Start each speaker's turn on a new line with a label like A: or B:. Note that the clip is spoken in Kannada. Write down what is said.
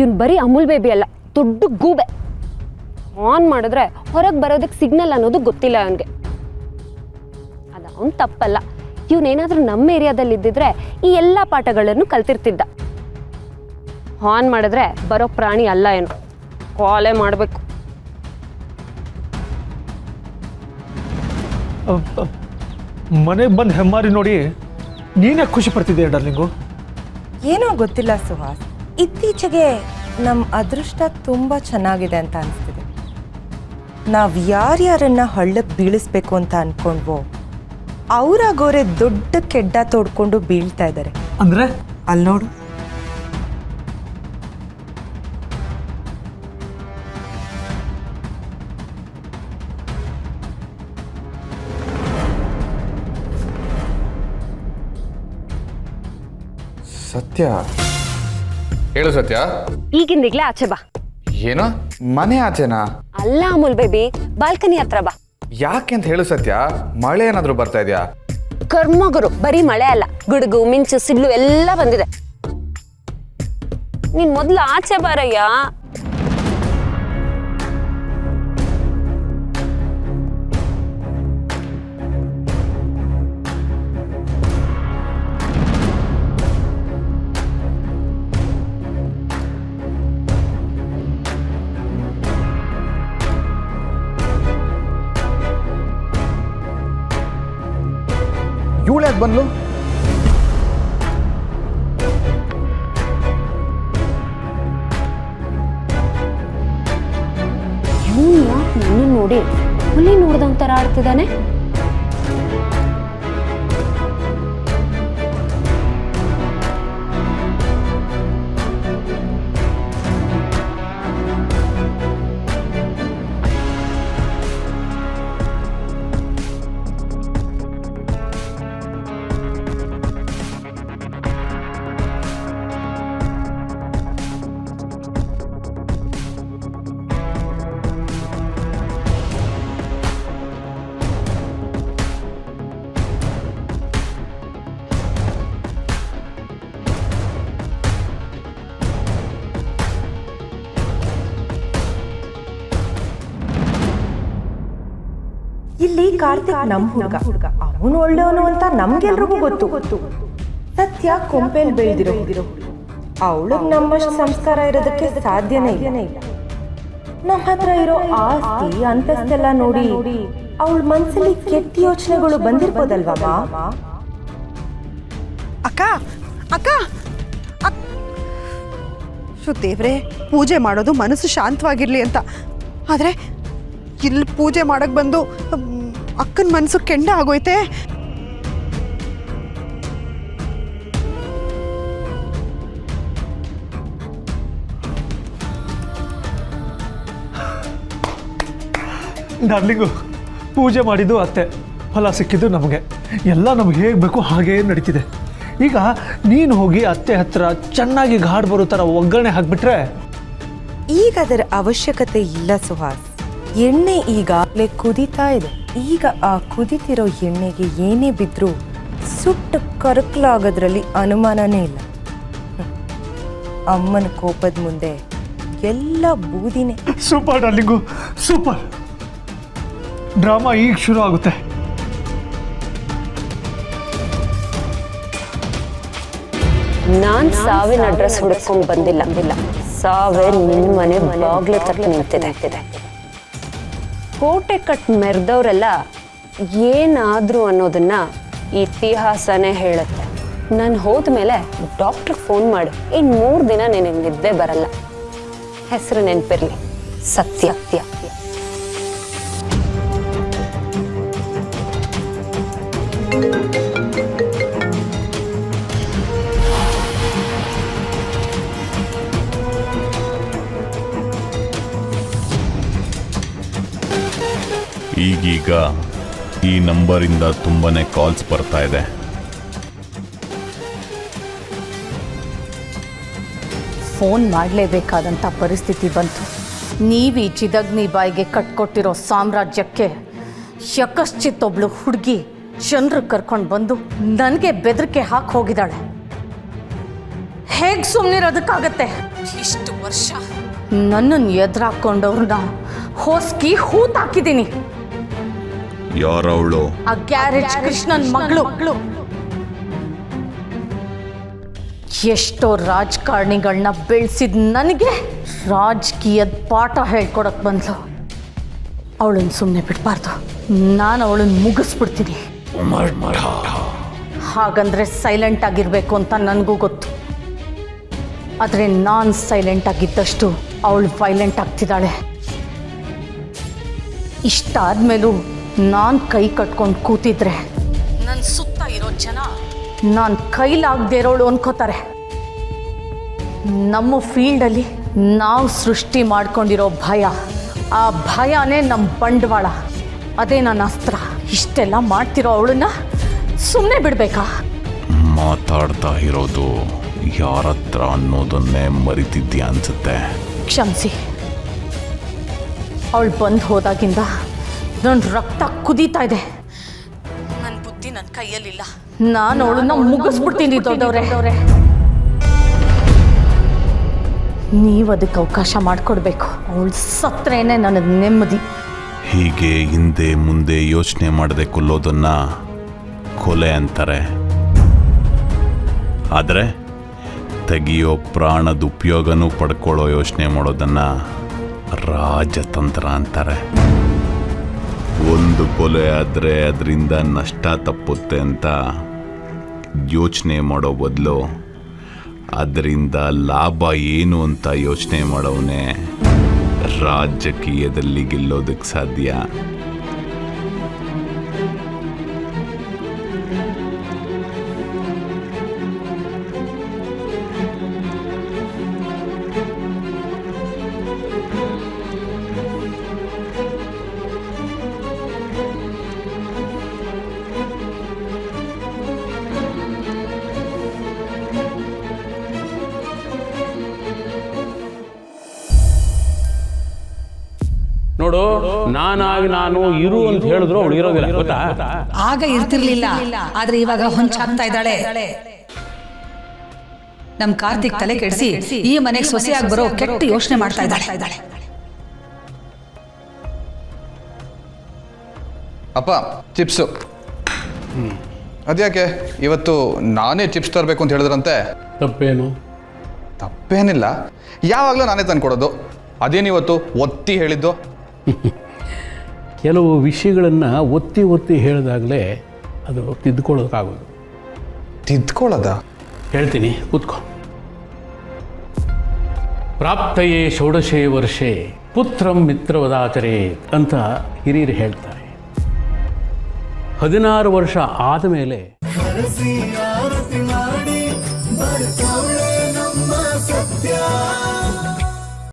A: ಇವ್ನು ಬರೀ ಅಮೂಲ್ ಬೇಬಿ ಅಲ್ಲ, ದೊಡ್ಡ ಗೂಬೆ. ಆನ್ ಮಾಡಿದ್ರೆ ಹೊರಗೆ ಬರೋದಕ್ಕೆ ಸಿಗ್ನಲ್ ಅನ್ನೋದು ಗೊತ್ತಿಲ್ಲ ಅವನಿಗೆ. ಅದು ಅವನು ತಪ್ಪಲ್ಲ. ಇವನೇನಾದ್ರೂ ನಮ್ಮ ಏರಿಯಾದಲ್ಲಿ ಇದ್ದಿದ್ರೆ ಈ ಎಲ್ಲ ಪಾಠಗಳನ್ನು ಕಲ್ತಿರ್ತಿದ್ದ. ಆನ್ ಮಾಡಿದ್ರೆ ಬರೋ ಪ್ರಾಣಿ ಅಲ್ಲ ಏನು, ಕಾಲೇ ಮಾಡಬೇಕು.
B: ಮನೆಗೆ ಬಂದು ಹೆಮ್ಮಾರಿ ನೋಡಿ ನೀನೇ ಖುಷಿ ಪಡ್ತಿದ್ದೀಯ ಡಾರ್ಲಿಂಗು.
C: ಏನೋ ಗೊತ್ತಿಲ್ಲ ಸುಹಾಸ್, ಇತ್ತೀಚೆಗೆ ನಮ್ಮ ಅದೃಷ್ಟ ತುಂಬ ಚೆನ್ನಾಗಿದೆ ಅಂತ ಅನಿಸ್ತಿದೆ. ನಾವು ಯಾರ್ಯಾರನ್ನ ಹಳ್ಳಕ್ಕೆ ಬೀಳಿಸ್ಬೇಕು ಅಂತ ಅನ್ಕೊಂಡ್ವೋ ಅವರಾಗೋರೆ ದೊಡ್ಡ ಕೆಡ್ಡ ತೋಡ್ಕೊಂಡು ಬೀಳ್ತಾ ಇದ್ದಾರೆ.
B: ಅಂದ್ರೆ
C: ಅಲ್ಲಿ ನೋಡು.
D: ಸತ್ಯ ಹೇಳು ಸತ್ಯ.
A: ಈಗಿಂದೀಗ್ಲೇ ಆಚೆ ಬಾ.
D: ಏನು ಮನೆ ಆಚೆನಾ?
A: ಅಲ್ಲ ಅಮೂಲ್ ಬೇಬಿ, ಬಾಲ್ಕನಿ ಹತ್ರ ಬಾ.
D: ಯಾಕೆ ಅಂತ ಹೇಳು ಸತ್ಯ. ಮಳೆ ಏನಾದ್ರೂ ಬರ್ತಾ ಇದೆಯಾ?
A: ಕರ್ಮಗುರು, ಬರೀ ಮಳೆ ಅಲ್ಲ, ಗುಡುಗು ಮಿಂಚು ಸಿಡ್ಲು ಎಲ್ಲ ಬಂದಿದೆ. ನೀನ್ ಮೊದ್ಲು ಆಚೆ ಬಾರಯ್ಯ.
D: ಇವಳು ಯಾಕೆ ಬಂದ್ಲು?
A: ನನ್ನ ನೋಡಿ ಹುಲಿ ನೋಡ್ದಂತರ ಆಡ್ತಿದ್ದಾನೆ.
C: ಇಲ್ಲಿ ಕಾರ್ತಿಕ್ ನಮ್ಮ ಹುಡುಗ, ಅವನು ಒಳ್ಳೆಯವನು ಅಂತ ನಮ್ಗೆಲ್ರಿಗೂ ಗೊತ್ತು. ಸತ್ಯ ಕೊಂಪೆಲ್ ಬೆಳೆದಿರೋ ಅವಳಿಗೆ ನಮ್ಮಷ್ಟು ಸಂಸ್ಕಾರ ಇರೋದಕ್ಕೆ ಸಾಧ್ಯನೇ ಇಲ್ಲ. ನಮ್ಮ ಹತ್ರ ಇರೋ ಆಸ್ತಿ ಅಂತಸ್ತೆಲ್ಲ ನೋಡಿ ಅವಳ ಮನಸ್ಸಲ್ಲಿ ಕೆಟ್ಟ ಯೋಚನೆಗಳು ಬಂದಿರ್ಬೋದಲ್ವಾ?
E: ಅಕ್ಕ ಅಕ್ಕ ದೇವ್ರೆ, ಪೂಜೆ ಮಾಡೋದು ಮನಸ್ಸು ಶಾಂತವಾಗಿರ್ಲಿ ಅಂತ. ಆದರೆ ಇಲ್ಲಿ ಪೂಜೆ ಮಾಡಕ್ಕೆ ಬಂದು ಅಕ್ಕನ ಮನಸ್ಸು ಕೆಂಡ ಆಗೋಯ್ತೆ.
B: ಡಾರ್ಲಿಂಗು, ಪೂಜೆ ಮಾಡಿದ್ದು ಅತ್ತೆ, ಫಲ ಸಿಕ್ಕಿದ್ದು ನಮಗೆ. ಎಲ್ಲ ನಮ್ಗೆ ಹೇಗೆ ಬೇಕು ಹಾಗೇ ನಡೀತಿದೆ. ಈಗ ನೀನು ಹೋಗಿ ಅತ್ತೆ ಹತ್ರ ಚೆನ್ನಾಗಿ ಗಾಡ್ ಬರೋ ಥರ ಒಗ್ಗರಣೆ ಹಾಕ್ಬಿಟ್ರೆ.
C: ಈಗ ಅದರ ಅವಶ್ಯಕತೆ ಇಲ್ಲ ಸುಹಾಸ್. ಎಣ್ಣೆ ಈಗಾಗಲೇ ಕುದೀತಾ ಇದೆ. ಈಗ ಆ ಕುದಿತಿರೋ ಎಣ್ಣೆಗೆ ಏನೇ ಬಿದ್ದರೂ ಸುಟ್ಟು ಕರಕಲಾಗೋದ್ರಲ್ಲಿ ಅನುಮಾನನೇ ಇಲ್ಲ. ಅಮ್ಮನ ಕೋಪದ ಮುಂದೆ ಎಲ್ಲ ಬೂದಿನೇ.
B: Super darling, super. ಡ್ರಾಮಾ ಈಗ ಶುರು ಆಗುತ್ತೆ.
A: ನಾನ್ ಸಾವಿನ ಅಡ್ರೆಸ್ ಹುಡ್ಕೊಂಡ್ ಬಂದಿಲ್ಲ. ಸಾವೇ ನಿನ್ನ ಮನೆ ಬಾಗ್ಲು ತಕ್ಕ ನಿಂತಿದೆ. ಕೋಟೆ ಕಟ್ ಮೆರೆದವರೆಲ್ಲ ಏನಾದ್ರು ಅನ್ನೋದನ್ನ ಇತಿಹಾಸನೇ ಹೇಳುತ್ತೆ. ನಾನು ಹೋದ್ಮೇಲೆ ಡಾಕ್ಟ್ರಿಗೆ ಫೋನ್ ಮಾಡು. ಇನ್ನು 3 ದಿನ ನಿನಗೆ ನಿದ್ದೆ ಬರಲ್ಲ. ಹೆಸರು ನೆನಪಿರ್ಲಿ, ಸತ್ಯ.
F: ಈಗೀಗ ಈ ನಂಬರಿಂದ ತುಂಬಾನೇ ಕಾಲ್ಸ್ ಬರ್ತಾ ಇದೆ.
G: ಫೋನ್ ಮಾಡಲೇಬೇಕಾದಂಥ ಪರಿಸ್ಥಿತಿ ಬಂತು. ನೀವು ಈ ಚಿದಗ್ನಿ ಬಾಯಿಗೆ ಕಟ್ಕೊಟ್ಟಿರೋ ಸಾಮ್ರಾಜ್ಯಕ್ಕೆ ಯಕಶ್ಚಿತ್ತೊಬ್ಳು ಹುಡುಗಿ ಜನರು ಕರ್ಕೊಂಡು ಬಂದು ನನಗೆ ಬೆದರಿಕೆ ಹಾಕಿ ಹೋಗಿದ್ದಾಳೆ. ಹೇಗೆ ಸುಮ್ಮನಿರೋದಕ್ಕಾಗತ್ತೆ? ಇಷ್ಟು ವರ್ಷ ನನ್ನನ್ನು ಎದುರಾಕೊಂಡವ್ರನ್ನ ಹೋಸ್ಕಿ ಹೂತಾಕಿದ್ದೀನಿ.
F: ಯಾರವಳು?
G: ಆ ಗ್ಯಾರೇಜ್ ಕೃಷ್ಣನ್ ಮಗಳು. ಎಷ್ಟೋ ರಾಜಕಾರಣಿಗಳನ್ನ ಬೆಳೆಸಿದ ನನಗೆ ರಾಜಕೀಯದ ಪಾಠ ಹೇಳ್ಕೊಡಕ್ ಬಂದ್ಲು. ಅವಳನ್ನು ಸುಮ್ಮನೆ ಬಿಡಬಾರ್ದು. ನಾನು ಅವಳನ್ನು ಮುಗಿಸ್ಬಿಡ್ತೀನಿ. ಹಾಗಂದ್ರೆ ಸೈಲೆಂಟ್ ಆಗಿರ್ಬೇಕು ಅಂತ ನನಗೂ ಗೊತ್ತು. ಆದರೆ ನಾನು ಸೈಲೆಂಟ್ ಆಗಿದ್ದಷ್ಟು ಅವಳು ವೈಲೆಂಟ್ ಆಗ್ತಿದ್ದಾಳೆ. ಇಷ್ಟಾದ್ಮೇಲೂ ನಾನು ಕೈ ಕಟ್ಕೊಂಡು ಕೂತಿದ್ರೆ ನನ್ನ ಸುತ್ತ ಇರೋ ಜನ ನಾನು ಕೈಲಾಗದೇ ಇರೋಳು ಅನ್ಕೋತಾರೆ. ನಮ್ಮ ಫೀಲ್ಡಲ್ಲಿ ನಾವು ಸೃಷ್ಟಿ ಮಾಡ್ಕೊಂಡಿರೋ ಭಯ, ಆ ಭಯನೇ ನಮ್ಮ ಬಂಡವಾಳ, ಅದೇ ನನ್ನ ಅಸ್ತ್ರ. ಇಷ್ಟೆಲ್ಲ ಮಾಡ್ತಿರೋ ಅವಳನ್ನ ಸುಮ್ಮನೆ ಬಿಡಬೇಕಾ?
F: ಮಾತಾಡ್ತಾ ಇರೋದು ಯಾರ ಹತ್ರ ಅನ್ನೋದನ್ನೇ ಮರಿತಿದ್ಯಾ ಅನ್ಸುತ್ತೆ.
G: ಕ್ಷಮಿಸಿ. ಅವಳು ಬಂದು ಹೋದಾಗಿಂದ ನನ್ನ ರಕ್ತ ಕುದೀತಾ ಇದೆ. ನನ್ನ ಬುದ್ಧಿ ನನ್ನ ಕೈಯಲ್ಲಿಲ್ಲ. ನಾನು ಅವಳನ್ನ ಮುಗಿಸ್ಬಿಡ್ತೀನಿ ದೊಡ್ಡವ್ರೆ. ನೀವು ಅದಕ್ಕೆ ಅವಕಾಶ ಮಾಡಿಕೊಡ್ಬೇಕು. ಅವಳು ಸತ್ರೇನೆ ನನಗೆ ನೆಮ್ಮದಿ.
F: ಹೀಗೆ ಹಿಂದೆ ಮುಂದೆ ಯೋಚನೆ ಮಾಡದೆ ಕೊಲ್ಲೋದನ್ನ ಕೊಲೆ ಅಂತಾರೆ. ಆದರೆ ತೆಗಿಯೋ ಪ್ರಾಣದ ಉಪಯೋಗನೂ ಪಡ್ಕೊಳ್ಳೋ ಯೋಚನೆ ಮಾಡೋದನ್ನ ರಾಜತಂತ್ರ ಅಂತಾರೆ. ಒಂದು ಕೊಲೆ ಆದರೆ ಅದರಿಂದ ನಷ್ಟ ತಪ್ಪುತ್ತೆ ಅಂತ ಯೋಚನೆ ಮಾಡೋ ಬದಲು ಅದರಿಂದ ಲಾಭ ಏನು ಅಂತ ಯೋಚನೆ ಮಾಡೋವನೇ ರಾಜಕೀಯದಲ್ಲಿ ಗೆಲ್ಲೋದಕ್ಕೆ ಸಾಧ್ಯ.
H: ನೋಡು, ನಾನಾಗಿ ನಾನು ಇರು ಅಂತ ಹೇಳಿದ್ರು ಅವಳು ಇರೋದಿಲ್ಲ, ಗೊತ್ತಾ?
I: ಆಗ ಇರ್ತಿರ್ಲಿಲ್ಲ, ಆದ್ರೆ ಇವಾಗ ಹೊಂಚಾಗ್ತಾ ಇದ್ದಾಳೆ. ನಮ್ ಕಾರ್ತಿಕ್ ತಲೆ ಕೆಡಿಸಿ ಈ ಮನೆಗೆ ಸೊಸೆಯಾಗಿ ಬರೋ ಕೆಟ್ಟ ಯೋಚನೆ ಮಾಡ್ತಾ ಇದ್ದಾಳೆ.
D: ಅಪ್ಪ, ಚಿಪ್ಸು. ಅದ್ಯಾಕೆ ಇವತ್ತು ನಾನೇ ಚಿಪ್ಸ್ ತರಬೇಕು ಅಂತ ಹೇಳಿದ್ರಂತೆ?
H: ತಪ್ಪೇನು?
D: ತಪ್ಪೇನಿಲ್ಲ, ಯಾವಾಗಲೂ ನಾನೇ ತಂದ್ಕೊಡೋದು. ಅದೇನಿವತ್ತು ಒತ್ತಿ ಹೇಳಿದ್ದು?
H: ಕೆಲವು ವಿಷಯಗಳನ್ನು ಒತ್ತಿ ಒತ್ತಿ ಹೇಳಿದಾಗಲೇ ಅದು ತಿದ್ದುಕೊಳ್ಳೋಕ್ಕಾಗೋದು.
D: ತಿದ್ಕೊಳ್ಳೋದ?
H: ಹೇಳ್ತೀನಿ, ಕೂತ್ಕೋ. ಪ್ರಾಪ್ತಯೇ ಷೋಡಶೇ ವರ್ಷೆ ಪುತ್ರಂ ಮಿತ್ರವದಾಚರೇ ಅಂತ ಹಿರಿಯರು ಹೇಳ್ತಾರೆ. 16 ವರ್ಷ ಆದ ಮೇಲೆ